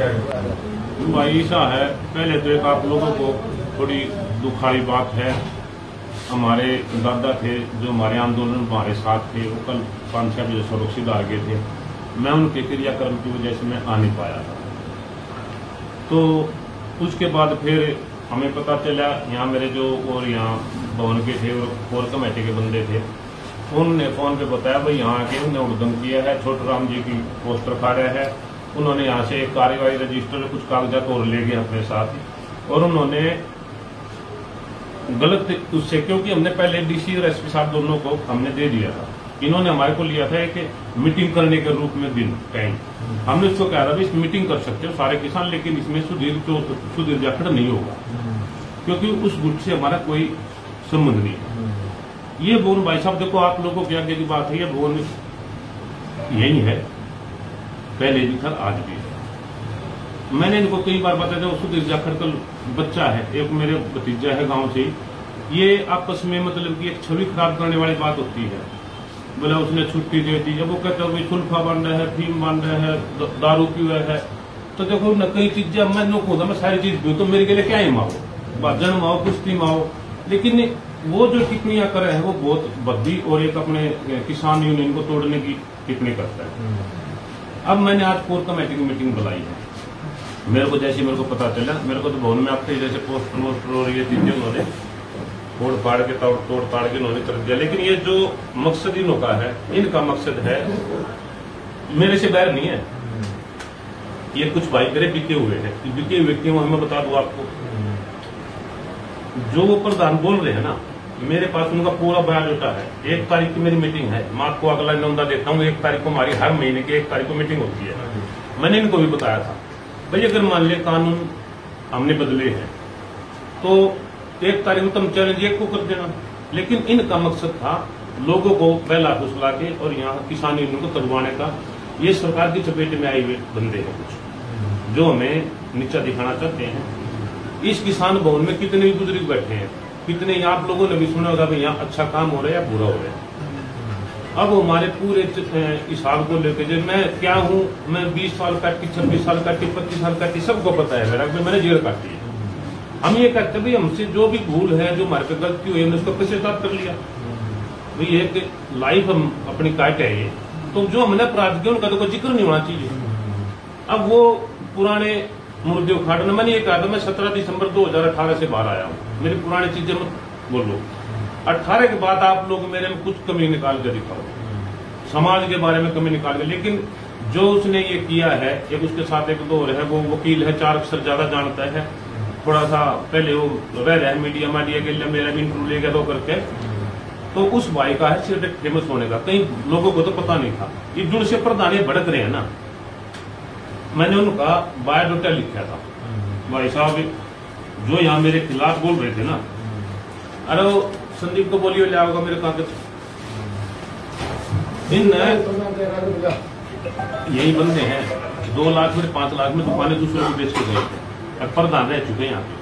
भाई ऐसा है, पहले तो एक आप लोगों को थोड़ी दुखाई बात है। हमारे दादा थे जो हमारे आंदोलन में हमारे साथ थे, वो कल 5-6 बजे सुरक्षित आ गए थे। मैं उनके क्रियाक्रम की वजह से मैं आ नहीं पाया था। तो उसके बाद फिर हमें पता चला, यहाँ मेरे जो और यहाँ भवन के थे और कोर कमेटी के बंदे थे, उन्होंने फोन पे बताया भाई यहाँ आके उन्होंने उद्यम किया है, छोटे राम जी की पोस्टर खा रहे हैं। उन्होंने यहाँ से एक कार्यवाही रजिस्टर कुछ कागजात और ले गए अपने साथ, और उन्होंने गलत उससे, क्योंकि हमने पहले डीसी और एसपी साहब दोनों को हमने दे दिया था। इन्होंने हमारे को लिया था एक मीटिंग करने के रूप में दिन टाइम। हमने उसको कहा था इस मीटिंग कर सकते हो सारे किसान, लेकिन इसमें सुधीर जाखड़ नहीं होगा, क्योंकि उस गुट से हमारा कोई संबंध नहीं है। ये भवन भाई साहब देखो, आप लोगों के आगे की बात है, ये भवन यही है, पहले भी था आज भी है। मैंने इनको कई बार बताया था, सुधीर जाखड़ का बच्चा है, एक मेरे भतीजा है गांव से, ये आपस में मतलब कि एक छवि खराब करने वाली बात होती है। बोला उसने छुट्टी दे दी, जब वो कहते हो सुल्फा बन रहे हैं, फीम बन रहे हैं, दारू पी रहे हैं, तो देखो न कई चीजें मैं नो मैं सारी चीज पीऊँ तो मेरे के लिए क्या ही माओ, जन्म आओ कुश्ती माओ। लेकिन वो जो टिप्पणियां कर रहे हैं वो बहुत भद्दी और एक अपने किसान यूनियन को तोड़ने की टिप्पणी करता है। अब मैंने आज कोर कमेटी की मीटिंग बुलाई है। मेरे को पता चला, मेरे को तो भवन में आपके जैसे पोस्टर वोस्टर और ये चीजें उन्होंने तोड़ फाड़ के उन्होंने कर दिया। लेकिन ये जो मकसद इन का है, इनका मकसद है मेरे से बैर नहीं है। ये कुछ भाई मेरे बिके हुए हैं, बिके हुए क्यों मैं बता दूं आपको। जो वो प्रधान बोल रहे हैं ना, मेरे पास उनका पूरा बायोडाटा है। 1 तारीख की मेरी मीटिंग है, मैं आपको अगला नौंदा देता हूँ। 1 तारीख को हमारी हर महीने की 1 तारीख को मीटिंग होती है। मैंने इनको भी बताया था भाई अगर मान लिया कानून हमने बदले हैं तो 1 तारीख को तुम चैलेंज 1 को कर देना। लेकिन इनका मकसद था लोगों को पहला फुसला के और यहाँ किसान यूनियन को तड़वाने का। ये सरकार की चपेट में आए हुए बंदे हैं कुछ, जो हमें नीचा दिखाना चाहते हैं। इस किसान भवन में कितने भी बुजुर्ग बैठे हैं, कितने आप लोगों ने भी सुना होगा भाई यहाँ अच्छा काम हो रहा है या बुरा हो रहा है। अब हमारे पूरे हिसाब को लेकर जब मैं क्या हूँ, मैं 20 साल काटी, 26 साल काटी, 25 साल काटी, सबको पता है मेरा, मैंने जेल काटी है। हम ये कहते भाई हमसे जो भी भूल है, जो हमारे पे गलती हुई, हमने उसको पश्चाताप कर लिया। भाई एक लाइफ हम अपनी काटे है ये, तो जो हमने अपराध किया उनका तो कोई जिक्र नहीं होना चाहिए। अब वो पुराने मुर्दे उखाड़ना, मैंने ये कहा था मैं 17 दिसंबर 2018 से बाहर आया हूँ। मेरी पुरानी चीजें मत बोलो। 18 के बाद आप लोग मेरे में कुछ कमी निकाल के दिखाओ, समाज के बारे में कमी निकाल के। लेकिन जो उसने ये किया है, एक उसके साथ एक दो है, वो वकील है, 4 अक्षर ज्यादा जानता है, थोड़ा सा पहले वो रह रहा है मीडिया के लिए, मेरा भी इंटरव्यू ले गया तो करके। तो उस भाई का है सिर्फ एक फेमस होने का, कई लोगों को तो पता नहीं था। ये जुड़ से प्रधान भड़क रहे हैं ना, मैंने उनका बायोडाटा लिखा था। भाई साहब जो यहाँ मेरे खिलाफ बोल रहे थे ना, अरे वो संदीप को बोलिए ले आओगे मेरे कागज। इन यही बंदे हैं 2 लाख में 5 लाख में दुकानें दूसरों को बेच के गए थे। अब प्रधान रह चुके हैं यहाँ पे।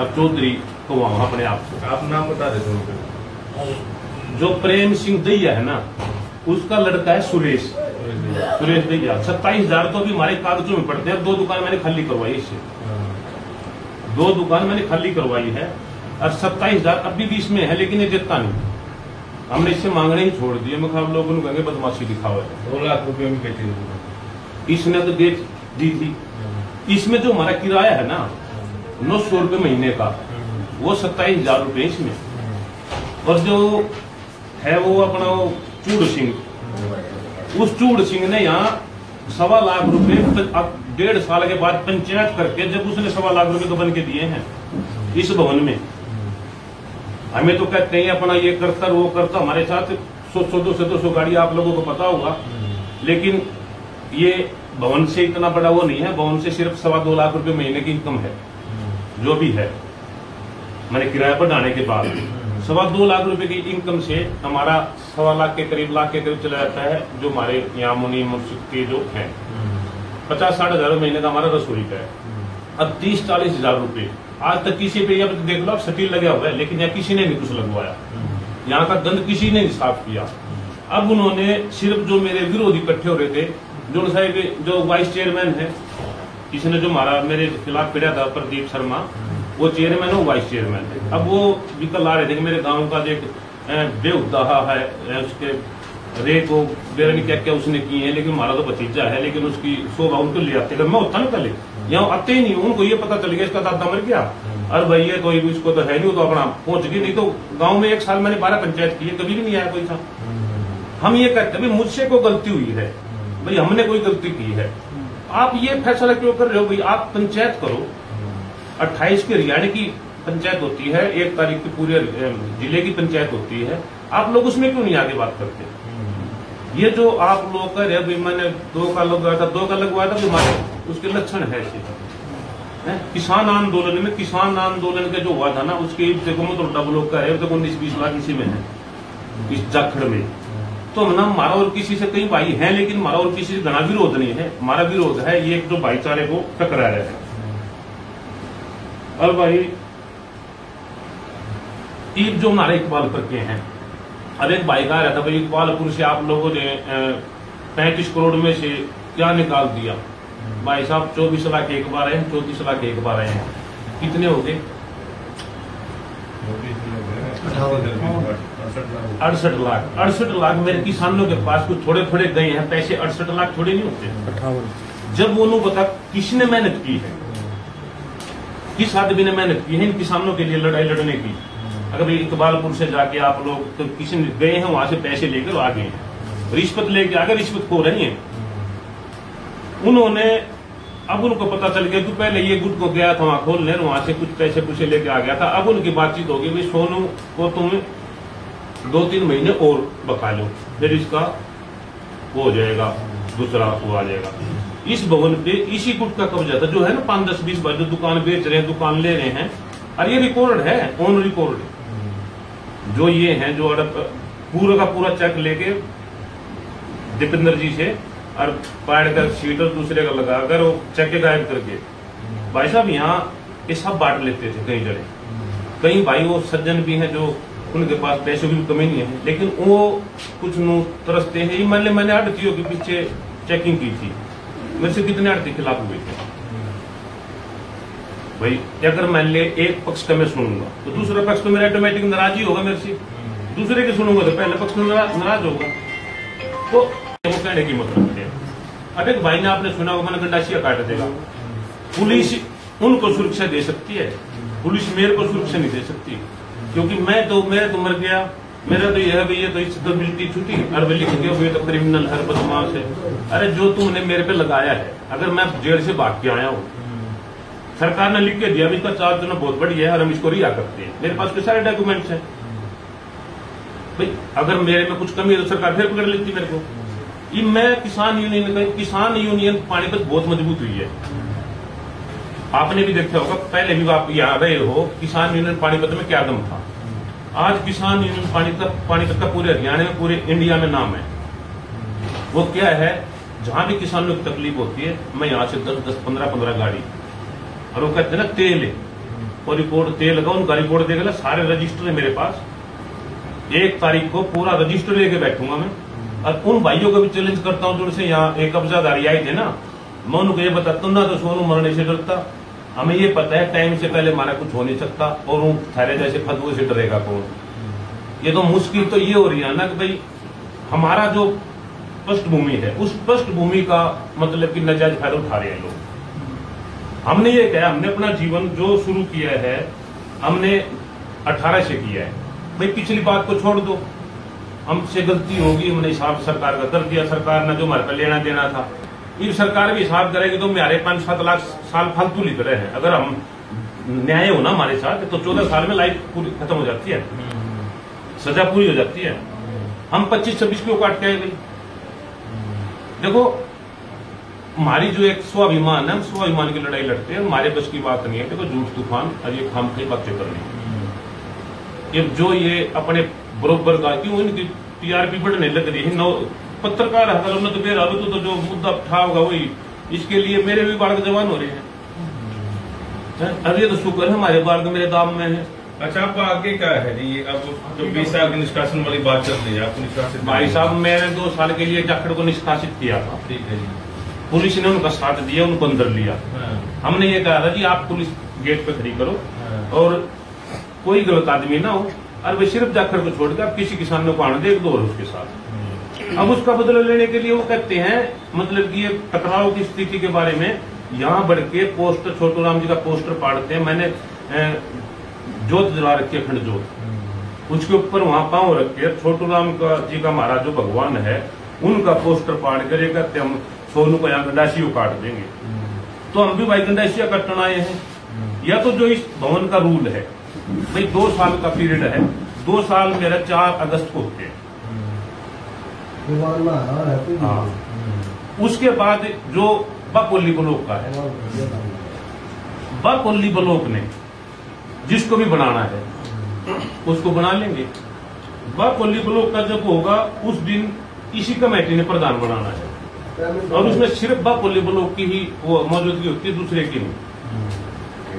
अब चौधरी को वहां अपने आप नाम बता देते। जो प्रेम सिंह दैया है ना, उसका लड़का है सुरेश दैया। 27,000 तो भी हमारे कागजों में पड़ते हैं। 2 दुकान मैंने खाली करवाई इससे, 2 दुकान मैंने खाली करवाई है और 27,000 अभी भी इसमें है, लेकिन ये देता नहीं। हमने इससे मांगने ही छोड़ दिए। मतलब लोगों कहेंगे बदमाशी दिखावा है। 2 लाख रुपए में बेची इसने तो दे दी थी। इसमें जो हमारा किराया है ना 900 रुपये महीने का, वो 27,000 रुपये इसमें। और जो है वो अपना चूड़ सिंह, उस चूड़ सिंह ने यहाँ 1.25 लाख रुपए अब 1.5 साल के बाद पंचायत करके, जब उसने 1.25 लाख रुपए तो बन के दिए हैं इस भवन में। हमें तो कहते हैं अपना ये करता वो करता, हमारे साथ 100-200 गाड़ी आप लोगों को पता होगा। लेकिन ये भवन से इतना बड़ा वो नहीं है। भवन से सिर्फ 2.25 लाख रुपए महीने की इनकम है, जो भी है। मैंने किराया पर डालने के बाद 2.25 लाख रुपए की इनकम से हमारा 1.25 लाख के करीब चला जाता है। जो हमारे यहाँ मुनी मुर्शिद के जो है 50-60 हजार महीने का हमारा रसोई का है। अब 30-40 हजार रुपए आज तक किसी पे अब देख लो, अब सटील लगा हुआ है, लेकिन यहाँ किसी ने नहीं कुछ लगवाया। यहाँ का गंद किसी ने नहीं साफ किया। अब उन्होंने सिर्फ जो मेरे विरोधी इकट्ठे हो रहे थे, जो साहब जो वाइस चेयरमैन है किसी ने जो मारा मेरे खिलाफ पिड़ा था प्रदीप शर्मा, वो चेयरमैन है, वो वाइस चेयरमैन है। अब वो भी कल आ रहे थे कि मेरे गांव का जो एक बेउद्दाहा है, उसके रेप को बेरनी क्या क्या उसने की है, लेकिन हमारा तो भतीजा है, लेकिन उसकी शोभा उनको ले आते। अगर मैं होता ना पहले, यहाँ आते ही नहीं, उनको ये पता चल गया इसका दादा मर गया, अरे भाई ये कोई इसको तो है नहीं, तो अपना पहुंच गई। नहीं तो गांव में 1 साल मैंने 12 पंचायत की है, कभी भी नहीं आया कोई सा। हम ये कहते हैं भाई मुझसे कोई गलती हुई है, भाई हमने कोई गलती की है, आप ये फैसला क्यों कर रहे हो? भाई आप पंचायत करो, 28 की हरियाणा की पंचायत होती है, 1 तारीख की पूरे जिले की पंचायत होती है, आप लोग उसमें क्यों नहीं आगे बात करते? ये जो आप लोग कर रहे, अभी मैंने 2 का लगवाया था, 2 का लगवाया था, हमारे उसके लक्षण है ऐसे। किसान आंदोलन में, किसान आंदोलन का जो हुआ था ना, उसके देखो मतलब डबल का है, देखो 19-20 लाख इसी में है, इस जाखड़ में। तो ना हमारा और किसी से कई भाई हैं, लेकिन हमारा और किसी से घना विरोध नहीं है। हमारा विरोध है ये जो भाईचारे को टकरा रहे हैं। और भाई ईद जो हमारे इकबालपुर के हैं, अब एक भाई कह रहा था भाई इकबालपुर से आप लोगों ने 35 करोड़ में से क्या निकाल दिया? भाई साहब 24 लाख एक बार आए हैं, 34 लाख एक बार आए हैं, कितने हो गए? 68 लाख। 68 लाख मेरे किसानों के पास कुछ थोड़े थोड़े गए हैं पैसे, 68 लाख थोड़े नहीं होते। जब उन्होंने बता किसने मेहनत की है, किस आदमी ने मेहनत की है इन किसानों के लिए लड़ाई लड़ने की? अगर भाई इकबालपुर से जाके आप लोग तो किसी ने गए हैं, वहां से पैसे लेकर आ गए हैं, रिश्वत लेके आगे रिश्वत खो रही है उन्होंने। अब उनको पता चल गया कि पहले ये गुट को गया था वहां खोलने, वहां से कुछ पैसे पूछे लेके आ गया था। अब उनकी बातचीत होगी भाई सोनू को तुम 2-3 महीने और बका लो, फिर इसका हो जाएगा, दूसरा वो आ जाएगा। इस भवन पे इसी गुट का कब्जा था, जो है ना 5-10-20 बार जो दुकान बेच रहे हैं, दुकान ले रहे हैं, और ये रिकॉर्ड है, ऑन रिकॉर्ड। जो ये हैं जो पूरा का पूरा चेक लेके दीपेंद्र जी से और पाड़ कर सीटर दूसरे का लगाकर वो चेक गायब करके, भाई साहब यहाँ ये सब बांट लेते थे कई जगह। कई भाई वो सज्जन भी हैं जो उनके पास पैसों की कमी नहीं है, लेकिन वो कुछ नु तरसते हैं। ये मैंने आड़तियों के पीछे चेकिंग की थी, मेरे से कितने आड़ती खिलाफ हुए थे भाई। अगर मान ले एक पक्ष का मैं सुनूंगा तो दूसरा पक्ष तो मेरा ऑटोमेटिक नाराज ही होगा मेरे से, दूसरे के सुनूंगा तो पहले पक्ष नाराज होगा। तो वो कहने की मत रखते हैं। अब एक भाई ने आपने सुना होगा मैंने गंडासिया काट देगा, पुलिस उनको सुरक्षा दे सकती है, पुलिस मेरे को सुरक्षा नहीं दे सकती, क्योंकि मेरे तो मर गया, मेरा तो यह भी, ये तो इससे तो मिलती छुट्टी, और लिख के तो क्रिमिनल है, बदमाश है। अरे जो तुमने मेरे पे लगाया है, अगर मैं जेल से भाग के आया हूँ, सरकार ने लिख के दिया इसका चार्ज जो बहुत बढ़िया है और हम इसको रिहा करते हैं, मेरे पास के सारे डॉक्यूमेंट्स हैं भाई। अगर मेरे में कुछ कमी है तो सरकार फिर पकड़ लेती मेरे को। ये मैं किसान यूनियन पानीपत बहुत मजबूत हुई है, आपने भी देखा होगा, पहले भी आप यहाँ रहे हो, किसान यूनियन पानीपत में क्या दम था। आज किसान यूनियन पानीपत का पूरे हरियाणा में, पूरे इंडिया में नाम है। वो क्या है, जहां भी किसानों की तकलीफ होती है, मैं यहाँ से 10-10, 15-15 गाड़ी, और वो कहते हैं ना तेल है, और रिपोर्ट तेल लगा, उनका रिपोर्ट देगा, सारे रजिस्टर है मेरे पास। 1 तारीख को पूरा रजिस्टर लेके बैठूंगा मैं, और उन भाइयों को भी चैलेंज करता हूं जिनसे यहाँ एक कब्जादारी आई थे ना, मैं उनको ये बताता हूँ ना तो सोनू मरने से डरता, हमें ये पता है टाइम से पहले हमारा कुछ हो नहीं सकता, और उन थारे जैसे फतुए से डरेगा कौन। ये तो मुश्किल तो ये हो रही है ना कि भाई हमारा जो पृष्ठभूमि है, उस पृष्ठभूमि का मतलब कि नाजायज फायदा उठा रहे हैं लोग। हमने ये कहा, हमने अपना जीवन जो शुरू किया है हमने 18 से किया है भाई, पिछली बात को छोड़ दो, हमसे गलती होगी, हमने हिसाब सरकार का कर दिया, सरकार ने जो हमारे पे लेना देना था, ये सरकार भी हिसाब करेगी तो मेरे 5-7 लाख साल फालतू लिख रहे हैं। अगर हम न्याय हो ना हमारे साथ तो 14 साल में लाइफ पूरी खत्म हो जाती है, सजा पूरी हो जाती है। हम 25-26 क्यों काट के आए भाई? देखो हमारी जो एक स्वाभिमान है, हम स्वाभिमान की लड़ाई लड़ते हैं, हमारे बस की बात नहीं है। देखो झूठ तूफान और ये खाम खी बातें करनी, ये जो ये अपने बरोबर का क्यों इनकी टीआरपी बढ़ने लग रही है। पत्रकार हकल तो बेर अब तो जो मुद्दा उठा होगा वही, इसके लिए मेरे भी बालक जवान हो रहे हैं। अब ये तो शुक्र है हमारे बालक मेरे दाम में है। अच्छा आपका आगे क्या है जी? अब जो 20 साल की निष्कासन वाली बात चल रही है, आपको निष्कासित भाई साहब मैंने 2 साल के लिए जाखड़ को निष्कासित किया था। ठीक है जी। पुलिस ने उनका साथ दिया, उनको अंदर लिया। हमने ये कहा था कि आप पुलिस गेट पे खड़ी करो और कोई गलत आदमी ना हो, और वे सिर्फ जाखड़ को छोड़ के आप किसी किसान को आने दे, एक दो और उसके साथ। अब उसका बदला लेने के लिए वो कहते हैं, मतलब कि ये टकराव की स्थिति के बारे में यहाँ बढ़ के पोस्टर, छोटू राम जी का पोस्टर पाड़ते हैं। मैंने जोत जला रखी है, खंड जोत, उसके ऊपर वहां पांव रख के छोटू राम का जी का महाराज जो भगवान है उनका पोस्टर पाड़ कर ये कहते हम सोनू को यहाँ गंडासियों काट देंगे। तो हम भी भाई गंडासिया कटन आए हैं, या तो जो इस भवन का रूल है भाई 2 साल का पीरियड है, 2 साल मेरा 4 अगस्त को होते हैं। हाँ, उसके बाद जो बापोली ब्लॉक का है, बापोली ब्लॉक ने जिसको भी बनाना है उसको बना लेंगे। बापोली ब्लॉक का जब होगा उस दिन इसी कमेटी ने प्रधान बनाना है, और उसमें सिर्फ बापोली ब्लॉक की ही वो मौजूदगी होती है, दूसरे की नहीं।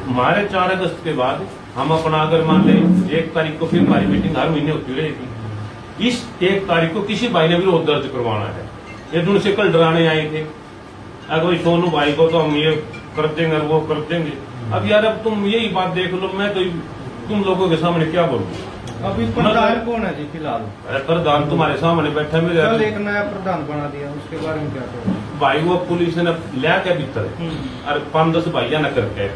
हमारे 4 अगस्त के बाद हम अपना अगर मान लें 1 तारीख को फिर हमारी मीटिंग हर महीने होती रहेगी। इस 1 तारीख को किसी भाई ने विरोध दर्ज करवाना है। ये दिन से कल डराने आए थे, अगर सोनू भाई को तो हम ये कर देंगे वो कर देंगे। अब यार अब तुम यही बात देख लो, मैं तो तुम लोगों के सामने क्या बोलूं। अभी प्रधान कौन है जी फिलहाल? प्रधान तुम्हारे सामने बैठा मेरे, कल एक नया प्रधान बना दिया, उसके बारे में क्या कहोगे? भाई वो पुलिस ने लिया क्या भीतर और 5-10 भाइया न करके,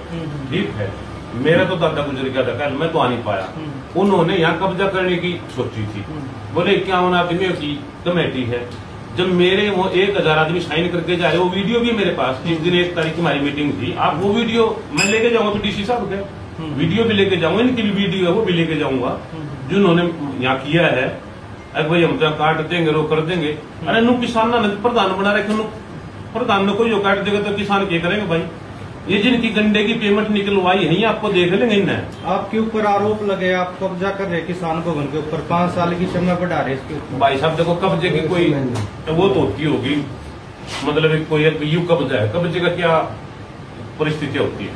ठीक है। मेरा तो दादा गुजर गया था कल, मैं तो आ नहीं पाया। उन्होंने यहाँ कब्जा करने की सोची थी, बोले क्या होना आदमी की कमेटी है। जब मेरे वो 1000 आदमी साइन करके जा रहे, वो वीडियो भी मेरे पास, जिस दिन 1 तारीख की हमारी मीटिंग थी, आप वो वीडियो मैं लेके जाऊंगा, तो डीसी साहब के वीडियो भी लेके जाऊंगा, इनकी भी वीडियो है वो भी लेके जाऊंगा, जिन्होंने यहाँ किया है। अरे भाई हम तो काट देंगे, रो कर देंगे। अरे नु किसान ना प्रधान बना रखे, प्रधान ने कोई जो काट देगा तो किसान क्या करेंगे भाई। ये जिनकी गंडे की पेमेंट निकलवाई है, आपको देख लेंगे इन्हें। आपके ऊपर आरोप लगे, आप कब्जा कर रहे किसान भवन के ऊपर, 5 साल की समय बढ़ा रहे इसके ऊपर। भाई साहब देखो, कब्जे की कोई वो तो होती होगी, मतलब कोई यू कब्जा है, कब्जे का क्या परिस्थिति होती है।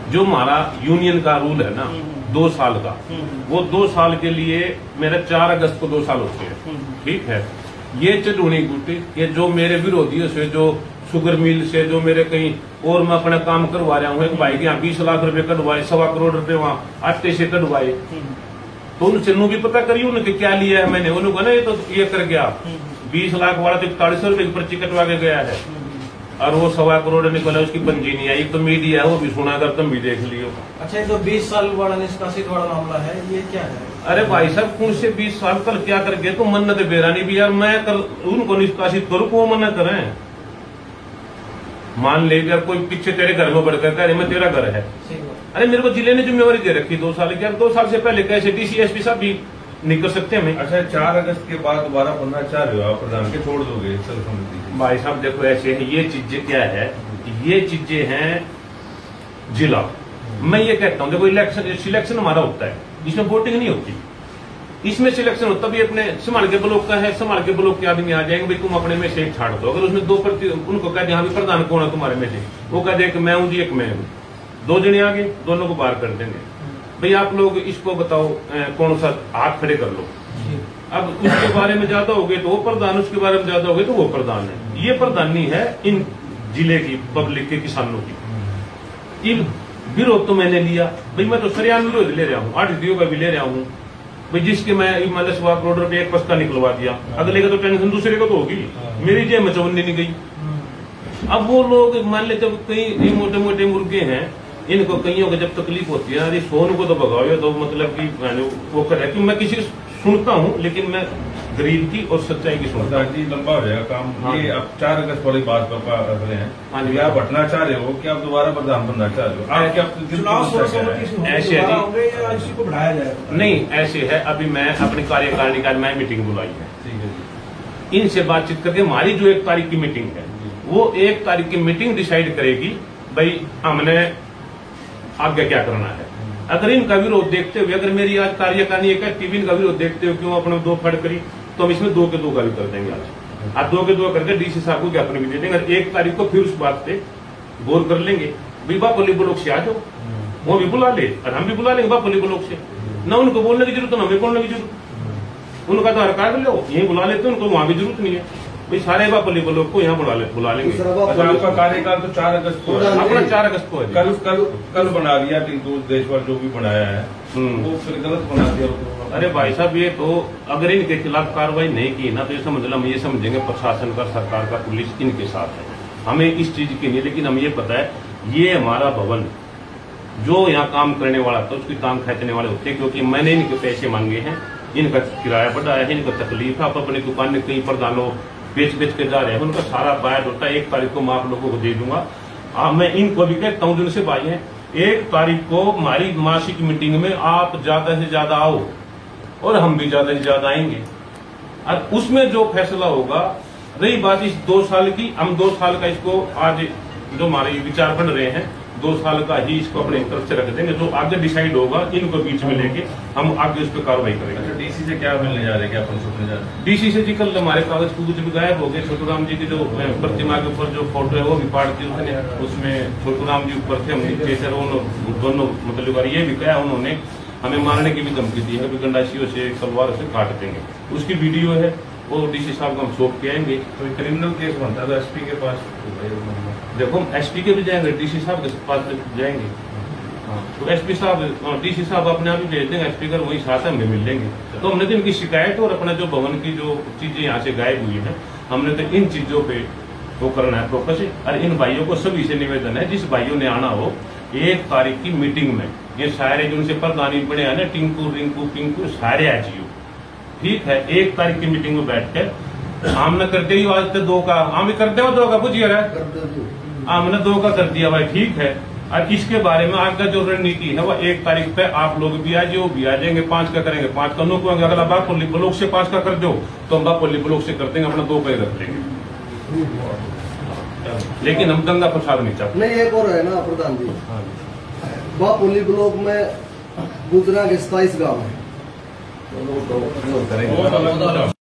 जो हमारा यूनियन का रूल है ना 2 साल का, वो 2 साल के लिए मेरा 4 अगस्त को 2 साल होते हैं, ठीक है। ये चढ़ूनी बूटी, ये जो मेरे विरोधियों से, जो शुगर मिल से, जो मेरे कहीं और मैं अपना काम करवा रहा हूँ, एक भाई के यहाँ 20 लाख रुपए कटवाए, 1.25 करोड़ रुपए वहाँ आटे से कटवाए, तो उनसे भी पता करिए उनके क्या लिया है मैंने। उन्होंने ना ये तो ये कर गया, 20 लाख वाला तो 4100 रुपए की पर्ची कटवा के गया है, और वो 1.25 करोड़ निकला, उसकी पंजी नहीं आई। तो मीडिया है वो भी सुना कर, तुम भी देख लियो। अच्छा, ये तो 20 साल वाला निष्कासित वाला मामला है, ये क्या है? अरे भाई साहब, कौन से 20 साल कल क्या कर गए? तो मन्नत बेरानी भी यार, मैं कल उनको निष्कासित करूँ को मना करें। मान ले यार कोई पीछे तेरे घर में बढ़कर कह रहे मैं तेरा घर है, अरे मेरे को जिले ने जिम्मेवारी दे रखी 2 साल की। यार 2 साल से पहले कैसे डीसी एसपी साहब भी नहीं कर सकते हमें? अच्छा, 4 अगस्त के बाद दोबारा 15 चाह रहे हो आप प्रधान के, छोड़ दोगे सर्वसम्मति? भाई साहब देखो ऐसे है, ये चीजें क्या है, ये चीजें हैं जिला। मैं ये कहता हूँ देखो, इलेक्शन सिलेक्शन हमारा होता है, इसमें वोटिंग नहीं होती, इसमें सिलेक्शन होता भी अपने संभाल के ब्लॉक का है, संभाल के ब्लॉक के आदमी आ जाएंगे, भाई तुम अपने में से एक छाड़ दो। अगर उसमें 2% उनको कह दे हाँ भी प्रधान कौन है तुम्हारे में से, वो कह दे कि मैं हूँ जी, एक मैं हूँ, 2 जने आगे, दोनों को बाहर कर देंगे। भाई आप लोग इसको बताओ कौन सा, हाथ खड़े कर लो। अब उसके बारे में ज्यादा हो गए तो वो प्रधान, उसके बारे में ज्यादा हो गए तो वो प्रधान है। ये प्रधानी है इन जिले की पब्लिक के, किसानों की। विरोध तो मैंने लिया भाई, मैं तो सरियान विरोध ले रहा हूँ, 8 का भी ले रहा हूँ भाई, जिसके मैं 1.25 करोड़ रुपए एक पस्ता निकलवा दिया, अगले का तो टेंशन दूसरे को तो होगी, मेरी जेब में चवन्नी नहीं गई। अब वो लोग मान ले, जब कई मोटे मोटे मुर्गे हैं, इनको कईयों को जब तकलीफ होती है, अरे सोनू को तो भगाओ, तो मतलब कि मैंने वो करे कि मैं किसी सुनता हूँ, लेकिन मैं गरीब की और सच्चाई की सुनता हूँ। जी लंबा हो जाएगा काम। हाँ। ये अब 4 अगस्त वाली बात कर रहे हैं, हाँ जी, आप हटना चाह रहे हो कि आप दोबारा प्रधान बनना चाह रहे हो? आप क्या ऐसे इसी को बढ़ाया जाएगा? नहीं, ऐसे है, अभी मैं अपनी कार्यकारिणी का मैं मीटिंग बुलाई है, ठीक है जी, इनसे बातचीत करके हमारी जो 1 तारीख की मीटिंग है, वो 1 तारीख की मीटिंग डिसाइड करेगी भाई हमने आगे क्या करना है। अगर इनका विरोध देखते हुए, अगर मेरी आज कार्यकारिणी एक टीवी इनका विरोध देखते हुए क्यों अपने 2 फड़ करी, तो हम इसमें 2 के 2 गाली कर देंगे आज 2 के 2 करके डीसी साहब को ज्ञापन भी दे देंगे। 1 तारीख को फिर उस बात पे गौर कर लेंगे। बापोली ब्लॉक से आ जाओ, वो भी बुला ले और हम भी बुला लेंगे बापोली ब्लॉक से, ना उनको बोलने की जरूरत, ना हमें बोलने की जरूरत। उनका आधार कार्ड लो, यही बुला लेते, उनको वहां भी जरूरत नहीं है। भाई सारे बापली ब्लॉक को यहाँ बुला लेंगे। अच्छा, आपका कार्यकाल तो 4 अगस्त को है। अपना 4 अगस्त को है। कल बना दिया टिंकू देशवर जो भी बनाया है वो फिर गलत बना दिया। अरे भाई साहब, ये तो अगर इनके खिलाफ कार्रवाई नहीं की ना तो ये समझ लो, हम ये समझेंगे प्रशासन का, सरकार का, पुलिस इनके साथ है। हमें इस चीज की नहीं, लेकिन हम ये पता है ये हमारा भवन जो यहाँ काम करने वाला था उसकी टांग खींचने वाले होते हैं, क्योंकि मैंने इनके पैसे मांगे हैं, इनका किराया बढ़ाया है, इनका तकलीफ है, आप अपनी दुकान में कहीं पर डालो, बेच के जा रहे हैं, उनका सारा बायोडाटा 1 तारीख को मैं आप लोगों को दे दूंगा। मैं इनको भी कहता हूँ जिनसे भाई हैं, 1 तारीख को हमारी मासिक मीटिंग में आप ज्यादा से ज्यादा आओ और हम भी ज्यादा से ज्यादा आएंगे, और उसमें जो फैसला होगा। रही बात इस 2 साल की, हम 2 साल का इसको आज जो हमारे विचार बन रहे हैं 2 साल का ही इसको अपने तरफ से रख देंगे, जो आगे डिसाइड होगा इनको बीच में लेके हम आगे उस पर कार्रवाई करेंगे। अच्छा, डीसी से क्या मिलने जा रहे हैं, क्या सुनने जा रहे हैं? डीसी से जी कल हमारे कागज कुछ भी गायब हो गए। छोटू राम जी की जो प्रतिमा के ऊपर जो फोटो है वो भी फाड़ दी उसने, उसमें छोटू राम जी ऊपर थे, हम नीचे थे, दोनों मतलब ये भी कहा उन्होंने हमें मारने की भी धमकी दी है, गंडासियों से तलवार से काट देंगे। उसकी वीडियो है, वो डीसी साहब को हम सौंप के आएंगे। तो क्रिमिनल केस बनता है तो एसपी के पास, देखो हम एसपी के भी जाएंगे, डीसी साहब के पास जाएंगे। हाँ, तो एसपी साहब, डीसी साहब अपने आप ही भेज देंगे, एसपी का वही साथ हमें मिल लेंगे। तो हमने तो इनकी शिकायत और अपना जो भवन की जो चीजें यहाँ से गायब हुई है, हमने तो इन चीजों पे वो करना है फोकस। और इन भाइयों को सभी से निवेदन है, जिस भाइयों ने आना हो 1 तारीख की मीटिंग में, ये सारे जो उनसे प्रधानी बने हैं ना, टिंकू रिंकू पिंकू सारे आ जियो, ठीक है। 1 तारीख की मीटिंग में बैठ कर हमने करते ही आज तक 2 का हम करते हो 2 का पूछिए हमने 2 का कर दिया भाई, ठीक है। और इसके बारे में आगे जो रणनीति है वो 1 तारीख पे आप लोग भी आज वो भी आ जाएंगे, 5 का करेंगे, 5 का नो करेंगे। अगला बार पोली ब्लॉक से 5 का कर दो तो हम पोली ब्लॉक से कर देंगे, अपना 2 का ही रख लेंगे, लेकिन हम दंगा फसाद नहीं चाहते। नहीं, एक और है ना प्रधान जी, बापोली ब्लॉक में गुजरा के 27 गाँव है। करेंगे।